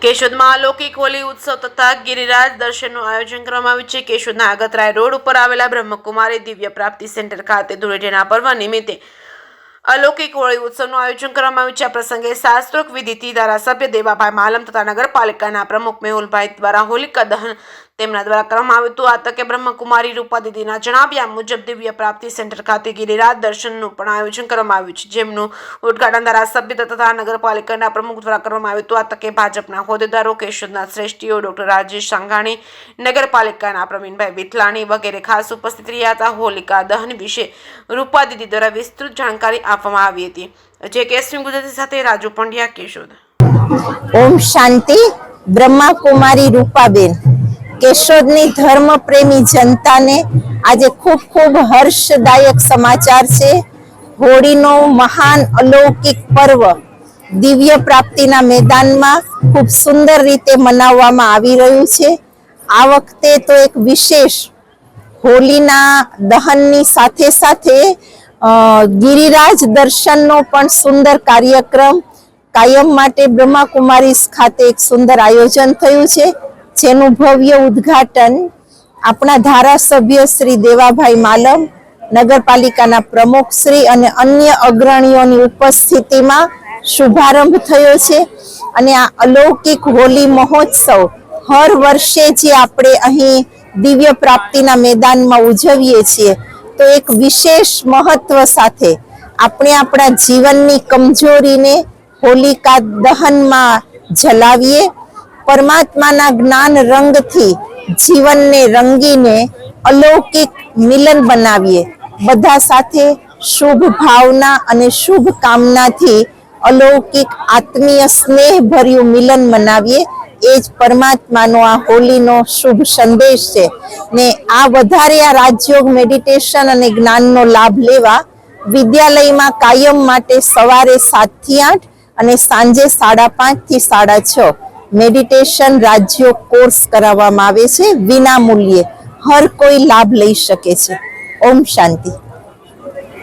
કેશોદમાં અલૌકિક હોલી ઉત્સવ તથા ગિરિરાજ દર્શનનું આયોજન કરવામાં આવ્યું છે। કેશોદના આગતરાય રોડ ઉપર આવેલા બ્રહ્મકુમારી દિવ્ય પ્રાપ્તિ સેન્ટર ખાતે ધૂળેટીના પર્વ નિમિત્તે અલૌકિક હોળી ઉત્સવનું આયોજન કરવામાં આવ્યું છે। આ પ્રસંગે શાસ્ત્રોક્ત વિધિથી ધારાસભ્ય દેવાભાઈ માલમ તથા નગરપાલિકાના પ્રમુખ મેહુલભાઈ દ્વારા હોલિકા દહન તેમના દ્વારા કરવામાં આવ્યું હતું। આ તકે બ્રહ્મકુમારી રૂપા દીદીના જણાવ્યા મુજબ દિવ્ય પ્રાપ્તિ સેન્ટર ખાતે ગિરિરાજ દર્શનનું પણ આયોજન કરવામાં આવ્યું છે, જેમનું ઉદ્ઘાટન ધારાસભ્ય તથા નગરપાલિકાના પ્રમુખ દ્વારા કરવામાં આવ્યું હતું। આ તકે ભાજપના હોદ્દેદારો, કેશોદના શ્રેષ્ઠીઓ, ડોક્ટર રાજેશ સાંઘાણી, નગરપાલિકાના પ્રવીણભાઈ વિઠલાણી વગેરે ખાસ ઉપસ્થિત રહ્યા હતા। હોલિકા દહન વિશે રૂપા દીદી દ્વારા વિસ્તૃત જાણકારી આપવામાં આવી હતી। જે કેસરી ગુજરાતી સાથે રાજુ પંડ્યા, કેશોદ। ઓમ શાંતિ। બ્રહ્મકુમારી રૂપાબેન કેશોદની ધર્મ પ્રેમી જનતાને આજે ખૂબ ખૂબ હર્ષદાયક સમાચાર છે। હોળીનો મહાન અલૌકિક પર્વ દિવ્ય પ્રાપ્તિના મેદાનમાં ખૂબ સુંદર રીતે મનાવવામાં આવી રહ્યું છે। આ વખતે તો એક વિશેષ હોલીના દહનની સાથે સાથે ગિરિરાજ દર્શનનો પણ સુંદર કાર્યક્રમ કાયમ માટે બ્રહ્મકુમારી ખાતે એક સુંદર આયોજન થયું છે, જેનું ભવ્ય ઉદ્ઘાટન આપણા ધારાસભ્ય શ્રી દેવાભાઈ માલમ, નગરપાલિકાના પ્રમુખ શ્રી અને અન્ય અગ્રણીઓની ઉપસ્થિતિમાં શુભારંભ થયો છે। અને આ અલૌકિક હોલી મહોત્સવ હર વર્ષે જે આપણે અહીં દિવ્ય પ્રાપ્તિના મેદાનમાં ઉજવીએ છીએ, તો એક વિશેષ મહત્વ સાથે આપણે આપણા જીવનની કમજોરીને હોલિકા દહનમાં જલાવીએ, પરમાત્માના જ્ઞાન રંગથી જીવનને રંગીને અલૌકિક મિલન બનાવીએ, બધા સાથે શુભ ભાવના અને શુભ કામનાથી અલૌકિક આત્મીય સ્નેહ ભર્યું મિલન મનાવીએ। એ જ પરમાત્માનો આ હોલીનો શુભ સંદેશ છે ને આ વધારે આ રાજયોગ, મેડિટેશન અને જ્ઞાનનો લાભ લેવા વિદ્યાલયમાં કાયમ માટે સવારે 7 થી 8 અને સાંજે 5:30 થી 6:30 મેડિટેશન રાજયોગ કોર્સ કરાવવામાં આવે છે, વિના મૂલ્યે હર કોઈ લાભ લઈ શકે છે। ઓમ શાંતિ।